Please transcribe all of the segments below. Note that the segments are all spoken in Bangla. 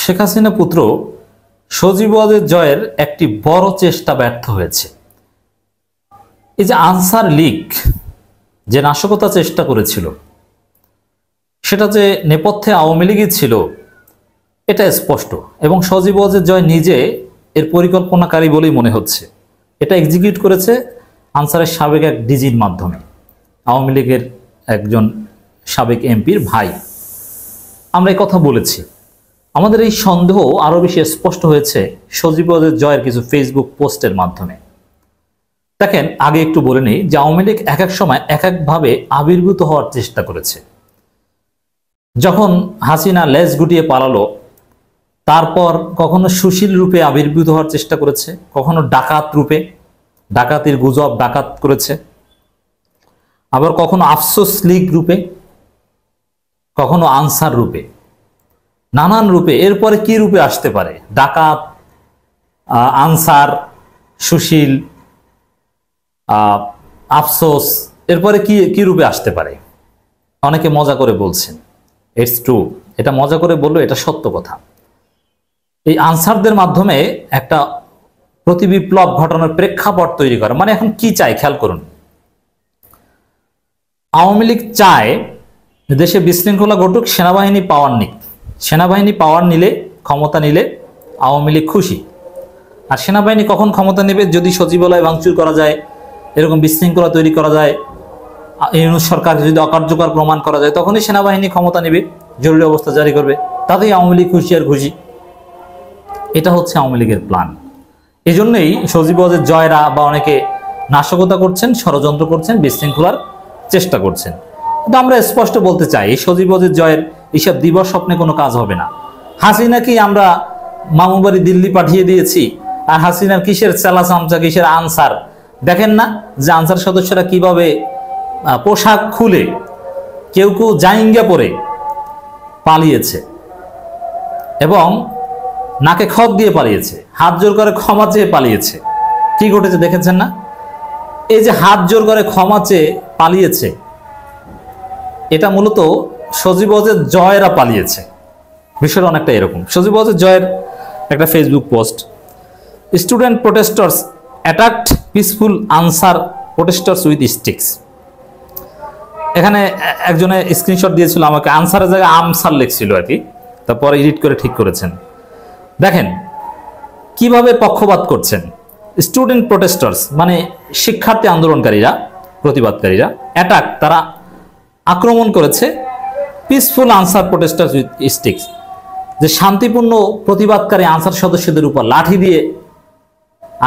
শেখ হাসিনা পুত্র সজীব ওয়াজেদ জয়ের একটি বড় চেষ্টা ব্যর্থ হয়েছে। এই যে আনসার লীগ যে নাশকতা চেষ্টা করেছিল, সেটা যে নেপথ্যে আওয়ামী লীগই ছিল এটা স্পষ্ট, এবং সজীব ওয়াজেদ জয় নিজে এর পরিকল্পনাকারী বলেই মনে হচ্ছে। এটা এক্সিকিউট করেছে আনসারের সাবেক এক ডিজির মাধ্যমে, আওয়ামী লীগের একজন সাবেক এমপির ভাই। আমরা এই কথা বলেছি। আমাদের এই সন্দেহ আরও বেশি স্পষ্ট হয়েছে সজীব ওয়াজেদ জয়ের কিছু ফেসবুক পোস্টের মাধ্যমে। দেখেন, আগে একটু বলে নিই যে আওয়ামী লীগ এক এক সময় এক একভাবে আবির্ভূত হওয়ার চেষ্টা করেছে। যখন হাসিনা লেজ গুটিয়ে পালালো, তারপর কখনো সুশীল রূপে আবির্ভূত হওয়ার চেষ্টা করেছে, কখনো ডাকাত রূপে, ডাকাতির গুজব ডাকাত করেছে, আবার কখনো আফসোস লীগ রূপে, কখনো আনসার রূপে, নানান রূপে। এরপরে কি রূপে আসতে পারে? ডাকাত, আনসার, সুশীল, আফসোস, এরপরে কি কি রূপে আসতে পারে? অনেকে মজা করে বলছেন, ইটস ট্রু, এটা মজা করে বললো, এটা সত্য কথা। এই আনসারদের মাধ্যমে একটা প্রতিবিপ্লব ঘটানোর প্রেক্ষাপট তৈরি করা, মানে এখন কি চাই খেয়াল করুন। আওয়ামী লীগ চায় দেশে বিশৃঙ্খলা ঘটুক, সেনাবাহিনী পাওয়ার নিক। সেনাবাহিনী পাওয়ার নিলে, ক্ষমতা নিলে আওয়ামী লীগ খুশি। আর সেনাবাহিনী কখন ক্ষমতা নেবে? যদি সচিবালয় ভাঙচুর করা যায়, এরকম বিশৃঙ্খলা তৈরি করা যায়, ইউনূস সরকারকে যদি অকার্যকর প্রমাণ করা যায়, তখনই সেনাবাহিনী ক্ষমতা নেবে, জরুরি অবস্থা জারি করবে, তাতেই আওয়ামী লীগ খুশি আর খুশি। এটা হচ্ছে আওয়ামী লীগের প্ল্যান। এই জন্যই সজীব ওয়াজেদ জয়রা বা অনেকে নাশকতা করছেন, ষড়যন্ত্র করছেন, বিশৃঙ্খলার চেষ্টা করছেন। কিন্তু আমরা স্পষ্ট বলতে চাই, এই সজীব ওয়াজেদ জয়ের এইসব দিবস স্বপ্নে কোনো কাজ হবে না। হাসিনাকে আমরা মামুর বাড়ি দিল্লি পাঠিয়ে দিয়েছি, আর হাসিনার কিসের চেলা চামচা, কিসের আনসার? দেখেন না যে আনসার সদস্যরা কিভাবে পোশাক খুলে, কেউ কেউ জাইঙ্গা পরে পালিয়েছে, এবং নাকে খত দিয়ে পালিয়েছে, হাত জোর করে ক্ষমা চেয়ে পালিয়েছে। কি ঘটেছে দেখেছেন না? এই যে হাত জোর করে ক্ষমা চেয়ে পালিয়েছে, এটা মূলত সজীব ওয়াজেদ জয়রা পালিয়েছে। বিষয়টা অনেকটা এরকম। সজীব ওয়াজেদ জয়ের একটা Facebook post, student protesters attacked peaceful answer protesters with sticks. এখানে একজনে স্ক্রিনশট দিয়েছিল আমাকে, আনসারের জায়গায় আমসার লিখছিল আর কি, তারপর এডিট করে ঠিক করেছেন। দেখেন কিভাবে পক্ষপাত করছেন। স্টুডেন্ট প্রোটেস্টার্স মানে শিক্ষার্থী আন্দোলনকারীরা, প্রতিবাদকারীরা, অ্যাটাক তারা আক্রমণ করেছে peaceful answer protesters with sticks, যে শান্তিপূর্ণ প্রতিবাদকারী আনসার সদস্যদের উপর লাঠি দিয়ে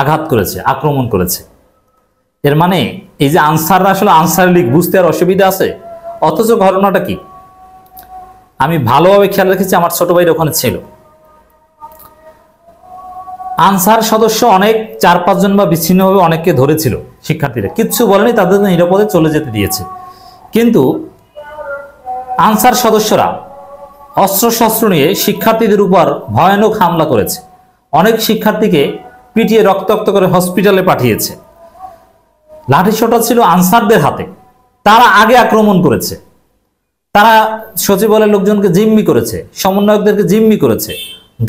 আঘাত করেছে, আক্রমণ করেছে। এর মানে এই যে আনসাররা আসলে আনসার লীগ বুঝতে আর অসুবিধা আছে। অথচ ঘটনাটা কি আমি ভালোভাবে খেয়াল রেখেছি, আমার ছোট ভাইরা ওখানে ছিল। আনসার সদস্য অনেক 4-5 জন বা বিচ্ছিন্নভাবে অনেককে ধরেছিল, শিক্ষার্থীরা কিচ্ছু বলেনি, তাদের নিরাপদে চলে যেতে দিয়েছে। কিন্তু আনসার সদস্যরা অস্ত্রশস্ত্র নিয়ে শিক্ষার্থীদের উপর ভয়ানক হামলা করেছে, অনেক শিক্ষার্থীকে পিটিয়ে রক্তাক্ত করে হসপিটালে পাঠিয়েছে। লাঠিসোঁটা ছিল আনসারদের হাতে, তারা আগে আক্রমণ করেছে, তারা সচিবালয়ের লোকজনকে জিম্মি করেছে, সমন্বয়কদেরকে জিম্মি করেছে,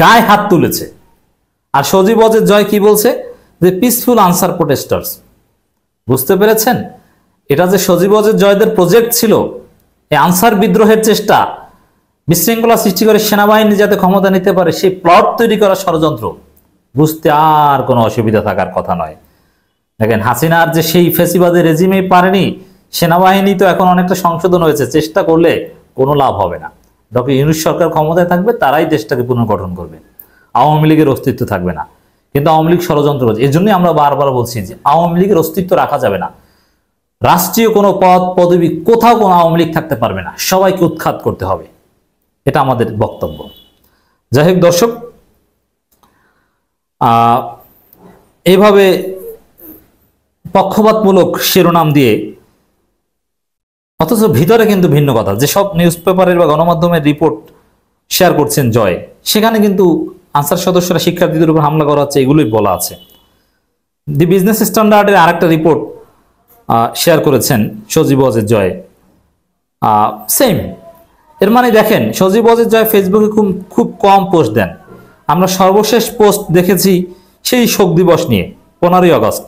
গায়ে হাত তুলেছে। আর সজীব ওয়াজেদ জয় কি বলছে? যে পিসফুল আনসার প্রোটেস্টার্স। বুঝতে পেরেছেন? এটা যে সজীব ওয়াজেদ জয়দের প্রজেক্ট ছিল, এই আনসার বিদ্রোহের চেষ্টা, বিশৃঙ্খলা সৃষ্টি করে সেনাবাহিনী যাতে ক্ষমতা নিতে পারে, সেই প্লট তৈরি করা ষড়যন্ত্র। বুঝতে আর কোনো অসুবিধা থাকার কথা নয়। দেখেন, হাসিনার যে সেই ফেসিবাদের রেজিমেই পারেনি, সেনাবাহিনী তো এখন অনেকটা সংশোধন হয়েছে, চেষ্টা করলে কোনো লাভ হবে না। ডক্টর ইউনূস সরকার ক্ষমতায় থাকবে, তারাই দেশটাকে পুনর্গঠন করবে, আওয়ামী লীগের অস্তিত্ব থাকবে না। কিন্তু আওয়ামী লীগ ষড়যন্ত্র করছে। এই জন্যই আমরা বারবার বলছি যে আওয়ামী লীগের অস্তিত্ব রাখা যাবে না। রাষ্ট্রীয় কোনো পদ পদবি কোথাও কোনো আওয়ামী লীগ থাকতে পারবে না, সবাইকে উৎখাত করতে হবে, এটা আমাদের বক্তব্য। যাই হোক দর্শক, এইভাবে পক্ষপাতমূলক শিরোনাম দিয়ে, অথচ ভিতরে কিন্তু ভিন্ন কথা। যেসব নিউজ পেপারের বা গণমাধ্যমের রিপোর্ট শেয়ার করছেন জয়, সেখানে কিন্তু আনসার সদস্যরা শিক্ষার্থীদের উপর হামলা করা হচ্ছে, এগুলোই বলা আছে। দি বিজনেস স্ট্যান্ডার্ডের আরেকটা রিপোর্ট শেয়ার করেছেন সজীব ওয়াজেদ জয়, সেম। এর মানে দেখেন, সজীব ওয়াজেদ জয় ফেসবুকে খুব কম পোস্ট দেন, আমরা সর্বশেষ পোস্ট দেখেছি সেই শোক দিবস নিয়ে 15ই আগস্ট।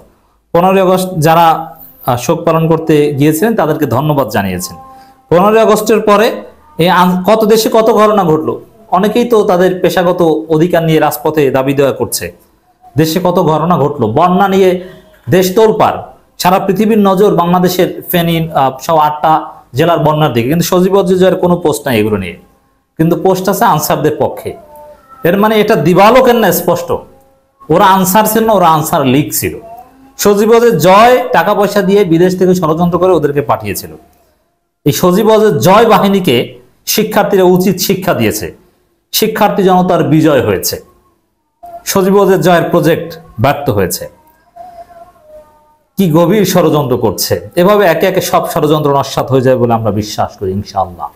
15ই আগস্ট যারা শোক পালন করতে গিয়েছিলেন তাদেরকে ধন্যবাদ জানিয়েছেন। 15ই আগস্টের পরে কত দেশে কত ঘটনা ঘটলো, অনেকেই তো তাদের পেশাগত অধিকার নিয়ে রাজপথে দাবি দেওয়া করছে। দেশে কত ঘটনা ঘটলো, বন্যা নিয়ে দেশ তোলপাড়, সারা পৃথিবীর নজর বাংলাদেশের ফেনী সব 8টা জেলার বন্যার দিকে, কিন্তু সজীব জয়ের কোনো পোস্ট নাই এগুলো নিয়ে, কিন্তু পোস্ট আছে আনসারদের পক্ষে। এর মানে এটা দিবালোকের না স্পষ্ট, ওরা আনসার ছিল না, ওরা আনসার লিগ ছিল। সজীব জয় টাকা পয়সা দিয়ে বিদেশ থেকে ষড়যন্ত্র করে ওদেরকে পাঠিয়েছিল। এই সজীব জয় বাহিনীকে শিক্ষার্থীরা উচিত শিক্ষা দিয়েছে, শিক্ষার্থী জনতার বিজয় হয়েছে, সজীব জয়ের প্রজেক্ট ব্যর্থ হয়েছে। কি গভীর ষড়যন্ত্র করছে, এভাবে একে একে সব ষড়যন্ত্র নস্যাৎ হয়ে যায় বলে আমরা বিশ্বাস করি ইনশাআল্লাহ।